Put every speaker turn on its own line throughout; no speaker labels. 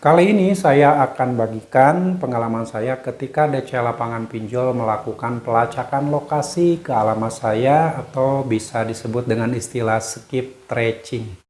Kali ini saya akan bagikan pengalaman saya ketika DC Lapangan Pinjol melakukan pelacakan lokasi ke alamat saya atau bisa disebut dengan istilah skip tracing.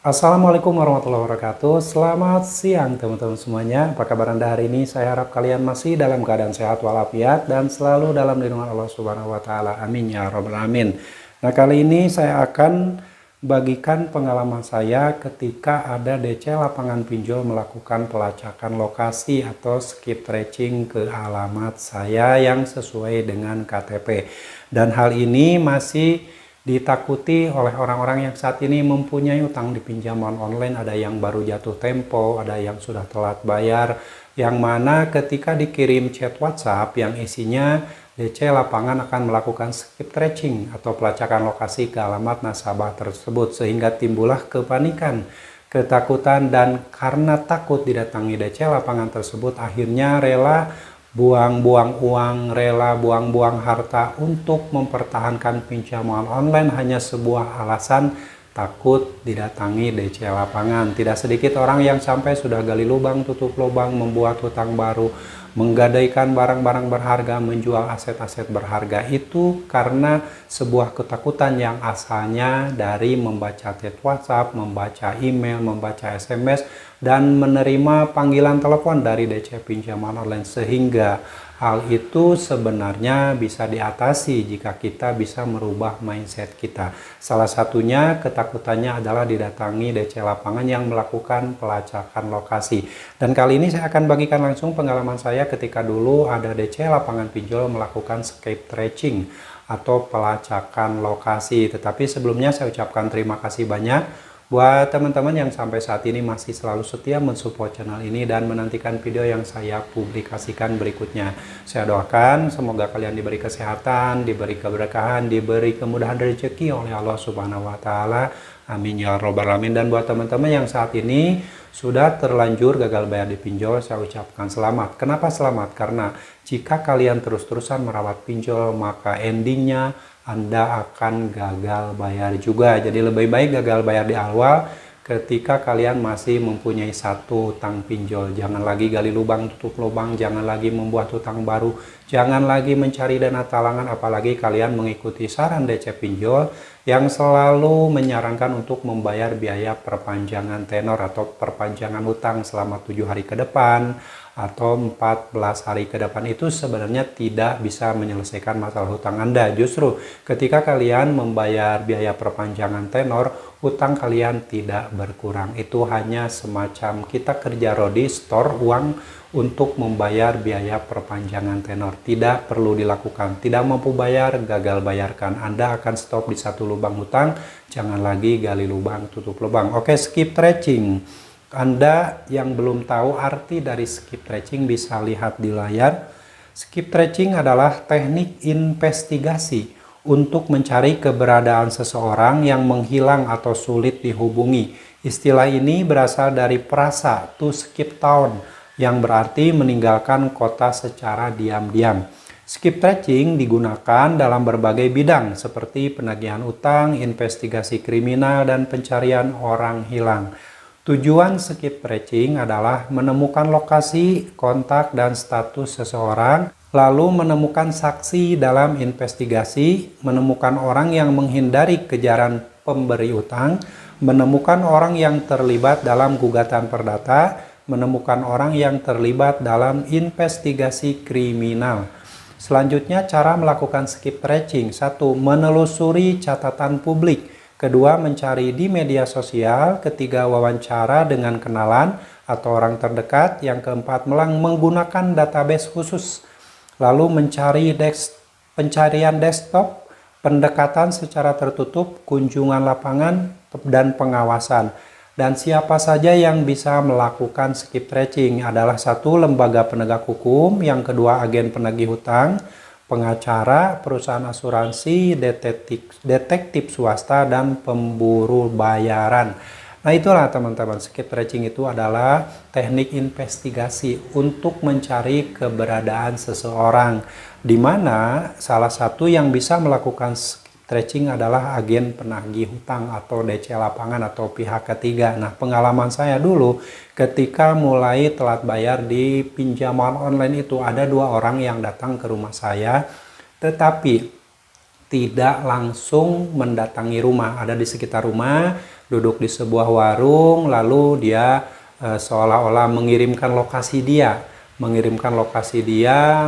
Assalamualaikum warahmatullahi wabarakatuh. Selamat siang teman-teman semuanya. Apa kabar Anda hari ini? Saya harap kalian masih dalam keadaan sehat walafiat dan selalu dalam lindungan Allah Subhanahu wa taala. Amin ya rabbal alamin. Nah, kali ini saya akan bagikan pengalaman saya ketika ada DC Lapangan Pinjol melakukan pelacakan lokasi atau skip tracing ke alamat saya yang sesuai dengan KTP. Dan hal ini masih ditakuti oleh orang-orang yang saat ini mempunyai utang di pinjaman online. Ada yang baru jatuh tempo, ada yang sudah telat bayar, yang mana ketika dikirim chat WhatsApp yang isinya DC Lapangan akan melakukan skip tracing atau pelacakan lokasi ke alamat nasabah tersebut, sehingga timbullah kepanikan, ketakutan, dan karena takut didatangi DC Lapangan tersebut akhirnya rela buang-buang uang, rela buang-buang harta untuk mempertahankan pinjaman online hanya sebuah alasan takut didatangi DC Lapangan. Tidak sedikit orang yang sampai sudah gali lubang tutup lubang, membuat hutang baru, menggadaikan barang-barang berharga, menjual aset-aset berharga, itu karena sebuah ketakutan yang asalnya dari membaca chat WhatsApp, membaca email, membaca SMS, dan menerima panggilan telepon dari DC pinjaman online. Sehingga hal itu sebenarnya bisa diatasi jika kita bisa merubah mindset kita. Salah satunya ketakutannya adalah didatangi DC Lapangan yang melakukan pelacakan lokasi. Dan kali ini saya akan bagikan langsung pengalaman saya ketika dulu ada DC Lapangan Pinjol melakukan skip tracing atau pelacakan lokasi. Tetapi sebelumnya saya ucapkan terima kasih banyak buat teman-teman yang sampai saat ini masih selalu setia mensupport channel ini dan menantikan video yang saya publikasikan berikutnya. Saya doakan semoga kalian diberi kesehatan, diberi keberkahan, diberi kemudahan rezeki oleh Allah Subhanahu wa taala. Amin ya robbal alamin. Dan buat teman-teman yang saat ini sudah terlanjur gagal bayar di pinjol, saya ucapkan selamat. Kenapa selamat? Karena jika kalian terus-terusan merawat pinjol, maka endingnya Anda akan gagal bayar juga. Jadi lebih baik gagal bayar di awal ketika kalian masih mempunyai satu utang pinjol. Jangan lagi gali lubang tutup lubang, jangan lagi membuat hutang baru, jangan lagi mencari dana talangan, apalagi kalian mengikuti saran DC pinjol yang selalu menyarankan untuk membayar biaya perpanjangan tenor atau perpanjangan hutang selama 7 hari ke depan atau 14 hari ke depan. Itu sebenarnya tidak bisa menyelesaikan masalah hutang Anda. Justru ketika kalian membayar biaya perpanjangan tenor, hutang kalian tidak berkurang. Itu hanya semacam kita kerja rodi, store uang untuk membayar biaya perpanjangan tenor. Tidak perlu dilakukan. Tidak mampu bayar, gagal bayarkan. Anda akan stop di satu lubang hutang, jangan lagi gali lubang tutup lubang. Oke, skip tracing. Anda yang belum tahu arti dari skip tracing bisa lihat di layar. Skip tracing adalah teknik investigasi untuk mencari keberadaan seseorang yang menghilang atau sulit dihubungi. Istilah ini berasal dari frasa to skip town yang berarti meninggalkan kota secara diam-diam. Skip tracing digunakan dalam berbagai bidang seperti penagihan utang, investigasi kriminal, dan pencarian orang hilang. Tujuan skip tracing adalah menemukan lokasi, kontak, dan status seseorang, lalu menemukan saksi dalam investigasi, menemukan orang yang menghindari kejaran pemberi utang, menemukan orang yang terlibat dalam gugatan perdata, menemukan orang yang terlibat dalam investigasi kriminal. Selanjutnya, cara melakukan skip tracing. 1. Menelusuri catatan publik. Kedua, mencari di media sosial. Ketiga, wawancara dengan kenalan atau orang terdekat. Yang keempat, menggunakan database khusus. Lalu mencari pencarian desktop, pendekatan secara tertutup, kunjungan lapangan, dan pengawasan. Dan siapa saja yang bisa melakukan skip tracing adalah 1. Lembaga penegak hukum. Yang kedua, agen penagih hutang, pengacara, perusahaan asuransi, detektif swasta, dan pemburu bayaran. Nah, itulah teman-teman, skip tracing itu adalah teknik investigasi untuk mencari keberadaan seseorang, di mana salah satu yang bisa melakukan skip stretching adalah agen penagih hutang atau DC lapangan atau pihak ketiga. Nah, pengalaman saya dulu ketika mulai telat bayar di pinjaman online itu ada 2 orang yang datang ke rumah saya, tetapi tidak langsung mendatangi rumah. Ada di sekitar rumah, duduk di sebuah warung, lalu dia seolah-olah mengirimkan lokasi dia,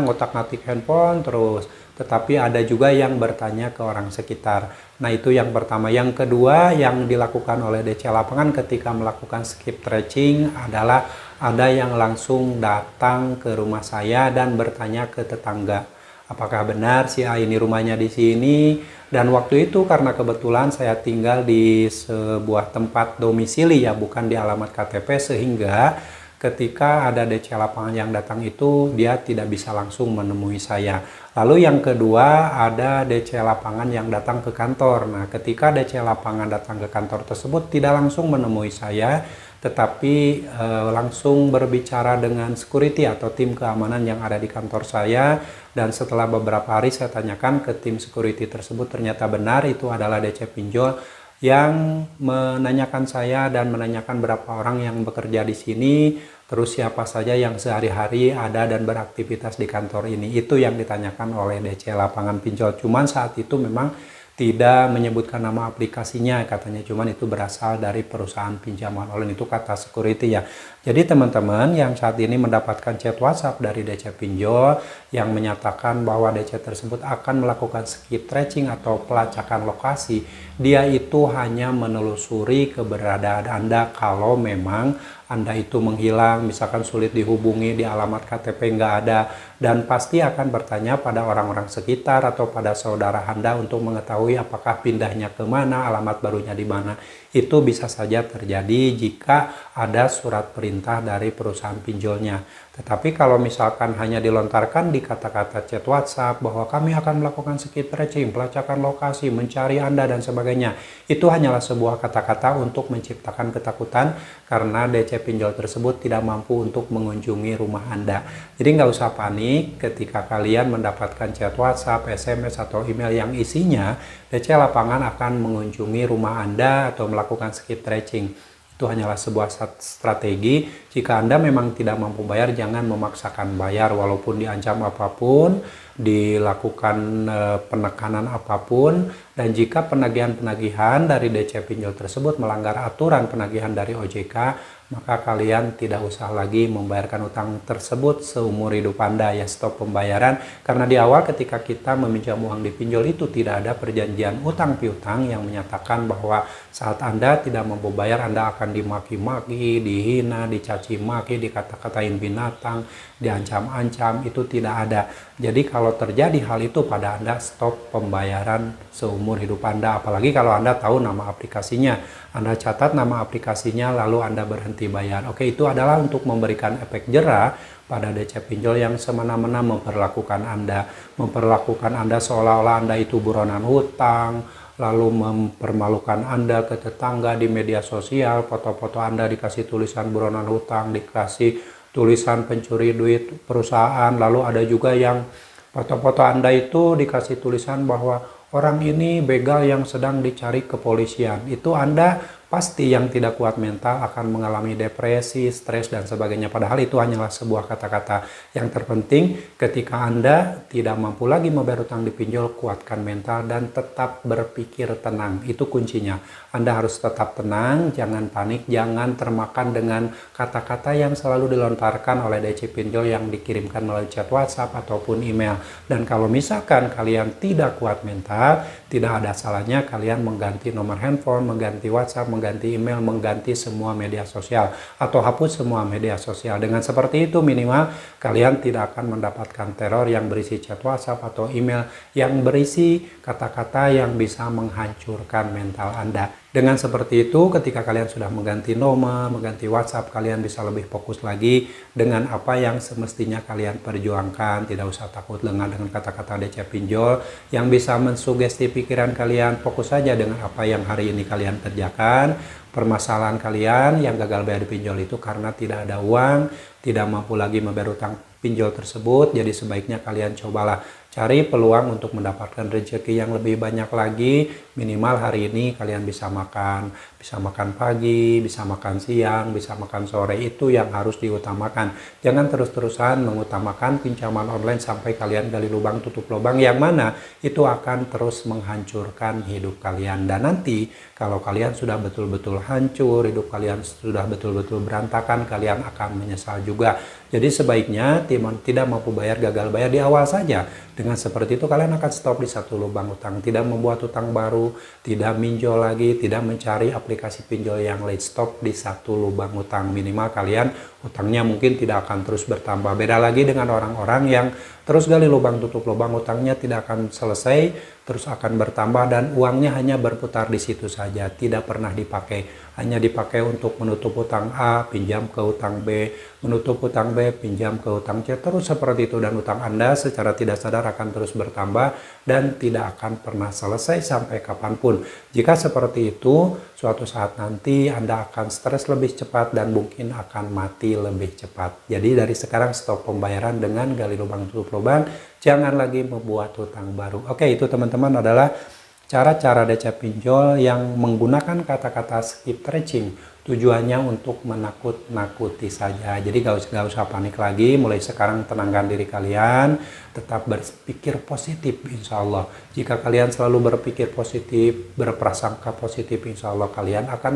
ngotak-ngatik handphone terus. Tetapi ada juga yang bertanya ke orang sekitar. Nah, itu yang pertama. Yang kedua yang dilakukan oleh DC lapangan ketika melakukan skip stretching adalah ada yang langsung datang ke rumah saya dan bertanya ke tetangga, apakah benar si A ini rumahnya di sini? Dan waktu itu karena kebetulan saya tinggal di sebuah tempat domisili ya, bukan di alamat KTP, sehingga ketika ada DC lapangan yang datang itu dia tidak bisa langsung menemui saya. Lalu yang kedua ada DC lapangan yang datang ke kantor. Nah, ketika DC lapangan datang ke kantor tersebut tidak langsung menemui saya, tetapi langsung berbicara dengan security atau tim keamanan yang ada di kantor saya. Dan setelah beberapa hari saya tanyakan ke tim security tersebut, ternyata benar itu adalah DC pinjol yang menanyakan saya dan menanyakan berapa orang yang bekerja di sini, terus siapa saja yang sehari-hari ada dan beraktivitas di kantor ini. Itu yang ditanyakan oleh DC lapangan pinjol. Cuman saat itu memang tidak menyebutkan nama aplikasinya, katanya cuman itu berasal dari perusahaan pinjaman online, itu kata security ya. Jadi teman-teman yang saat ini mendapatkan chat WhatsApp dari DC pinjol yang menyatakan bahwa DC tersebut akan melakukan skip stretching atau pelacakan lokasi, dia itu hanya menelusuri keberadaan Anda kalau memang Anda itu menghilang, misalkan sulit dihubungi, di alamat KTP nggak ada, dan pasti akan bertanya pada orang-orang sekitar atau pada saudara Anda untuk mengetahui apakah pindahnya ke mana, alamat barunya di mana. Itu bisa saja terjadi jika ada surat perintah dari perusahaan pinjolnya. Tetapi kalau misalkan hanya dilontarkan di kata-kata chat WhatsApp bahwa kami akan melakukan skip stretching, pelacakan lokasi, mencari Anda dan sebagainya, itu hanyalah sebuah kata-kata untuk menciptakan ketakutan karena DC pinjol tersebut tidak mampu untuk mengunjungi rumah Anda. Jadi nggak usah panik ketika kalian mendapatkan chat WhatsApp, SMS atau email yang isinya DC lapangan akan mengunjungi rumah Anda atau melakukan skip stretching. Itu hanyalah sebuah strategi. Jika Anda memang tidak mampu bayar, jangan memaksakan bayar walaupun diancam apapun, dilakukan penekanan apapun. Dan jika penagihan-penagihan dari DC pinjol tersebut melanggar aturan penagihan dari OJK, maka kalian tidak usah lagi membayarkan utang tersebut seumur hidup Anda, ya stop pembayaran. Karena di awal ketika kita meminjam uang di pinjol itu tidak ada perjanjian utang piutang yang menyatakan bahwa saat Anda tidak mampu bayar Anda akan dimaki-maki, dihina, dicaci maki, dikata-katain binatang, diancam-ancam, itu tidak ada. Jadi kalau terjadi hal itu pada Anda, stop pembayaran seumur hidup Anda. Apalagi kalau Anda tahu nama aplikasinya, Anda catat nama aplikasinya lalu Anda berhenti bayar. Oke, itu adalah untuk memberikan efek jera pada DC pinjol yang semena-mena memperlakukan Anda seolah-olah Anda itu buronan hutang, lalu mempermalukan Anda ke tetangga di media sosial, foto-foto Anda dikasih tulisan buronan hutang, dikasih tulisan pencuri duit perusahaan, lalu ada juga yang foto-foto Anda itu dikasih tulisan bahwa orang ini begal yang sedang dicari kepolisian. Itu Anda pasti yang tidak kuat mental akan mengalami depresi, stres, dan sebagainya. Padahal itu hanyalah sebuah kata-kata. Yang terpenting ketika Anda tidak mampu lagi membayar utang di pinjol, kuatkan mental dan tetap berpikir tenang. Itu kuncinya. Anda harus tetap tenang, jangan panik, jangan termakan dengan kata-kata yang selalu dilontarkan oleh DC pinjol yang dikirimkan melalui chat WhatsApp ataupun email. Dan kalau misalkan kalian tidak kuat mental, tidak ada salahnya kalian mengganti nomor handphone, mengganti WhatsApp, mengganti email, mengganti semua media sosial, atau hapus semua media sosial. Dengan seperti itu minimal kalian tidak akan mendapatkan teror yang berisi chat WhatsApp atau email yang berisi kata-kata yang bisa menghancurkan mental Anda. Dengan seperti itu, ketika kalian sudah mengganti nomor, mengganti WhatsApp, kalian bisa lebih fokus lagi dengan apa yang semestinya kalian perjuangkan. Tidak usah takut dengan kata-kata DC pinjol yang bisa mensugesti pikiran kalian. Fokus saja dengan apa yang hari ini kalian kerjakan. Permasalahan kalian yang gagal bayar pinjol itu karena tidak ada uang, tidak mampu lagi membayar utang pinjol tersebut. Jadi sebaiknya kalian cobalah Cari peluang untuk mendapatkan rezeki yang lebih banyak lagi. Minimal hari ini kalian bisa makan pagi, bisa makan siang, bisa makan sore, itu yang harus diutamakan. Jangan terus-terusan mengutamakan pinjaman online sampai kalian gali lubang tutup lubang, yang mana itu akan terus menghancurkan hidup kalian. Dan nanti kalau kalian sudah betul-betul hancur, hidup kalian sudah betul-betul berantakan, kalian akan menyesal juga. Jadi sebaiknya tidak mampu bayar, gagal bayar di awal saja. Dengan seperti itu kalian akan stop di satu lubang utang, tidak membuat utang baru, tidak minjol lagi, tidak mencari aplikasi pinjol yang lain. Stop di satu lubang utang. Minimal kalian utangnya mungkin tidak akan terus bertambah. Beda lagi dengan orang-orang yang terus gali lubang tutup lubang, utangnya tidak akan selesai, terus akan bertambah dan uangnya hanya berputar di situ saja, tidak pernah dipakai. Hanya dipakai untuk menutup utang A, pinjam ke utang B, menutup utang B, pinjam ke utang C, terus seperti itu. Dan utang Anda secara tidak sadar akan terus bertambah dan tidak akan pernah selesai sampai kapanpun. Jika seperti itu, suatu saat nanti Anda akan stres lebih cepat dan mungkin akan mati lebih cepat. Jadi dari sekarang stop pembayaran dengan gali lubang tutup lubang, jangan lagi membuat hutang baru. Oke, itu teman-teman adalah cara-cara DC pinjol yang menggunakan kata-kata skip tracing. Tujuannya untuk menakut-nakuti saja. Jadi gak usah panik lagi. Mulai sekarang tenangkan diri kalian. Tetap berpikir positif insya Allah. Jika kalian selalu berpikir positif, berprasangka positif, insya Allah kalian akan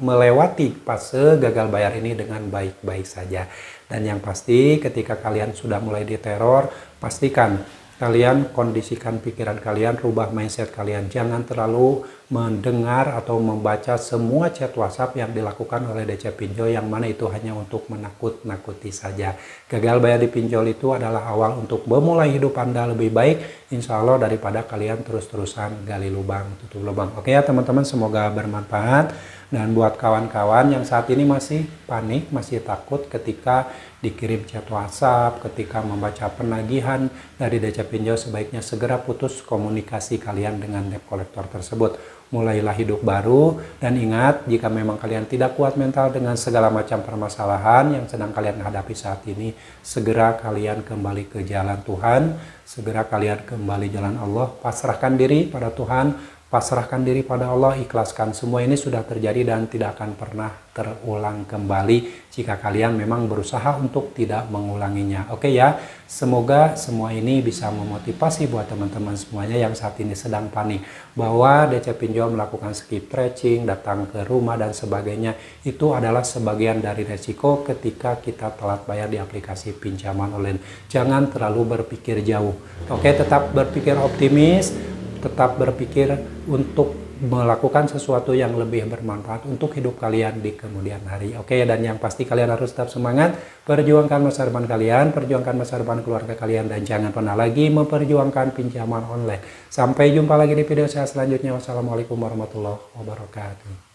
melewati fase gagal bayar ini dengan baik-baik saja. Dan yang pasti ketika kalian sudah mulai diteror, pastikan kalian kondisikan pikiran kalian, rubah mindset kalian. Jangan terlalu mendengar atau membaca semua chat WhatsApp yang dilakukan oleh DC Pinjol, yang mana itu hanya untuk menakut-nakuti saja. Gagal bayar di pinjol itu adalah awal untuk memulai hidup Anda lebih baik, insya Allah, daripada kalian terus-terusan gali lubang tutup lubang. Oke ya teman-teman, semoga bermanfaat. Dan buat kawan-kawan yang saat ini masih panik, masih takut ketika dikirim chat WhatsApp, ketika membaca penagihan dari DC Pinjol, sebaiknya segera putus komunikasi kalian dengan debt collector tersebut. Mulailah hidup baru, dan ingat, jika memang kalian tidak kuat mental dengan segala macam permasalahan yang sedang kalian hadapi saat ini, segera kalian kembali ke jalan Tuhan, segera kalian kembali jalan Allah, pasrahkan diri pada Tuhan, pasrahkan diri pada Allah, ikhlaskan. Semua ini sudah terjadi dan tidak akan pernah terulang kembali jika kalian memang berusaha untuk tidak mengulanginya. Oke ya, semoga semua ini bisa memotivasi buat teman-teman semuanya yang saat ini sedang panik, bahwa DC Pinjol melakukan skip tracing, datang ke rumah dan sebagainya, itu adalah sebagian dari resiko ketika kita telat bayar di aplikasi pinjaman online. Jangan terlalu berpikir jauh. Oke, tetap berpikir optimis, tetap berpikir untuk melakukan sesuatu yang lebih bermanfaat untuk hidup kalian di kemudian hari. Oke, dan yang pasti kalian harus tetap semangat, perjuangkan masa depan kalian, perjuangkan masa depan keluarga kalian, dan jangan pernah lagi memperjuangkan pinjaman online. Sampai jumpa lagi di video saya selanjutnya. Wassalamualaikum warahmatullahi wabarakatuh.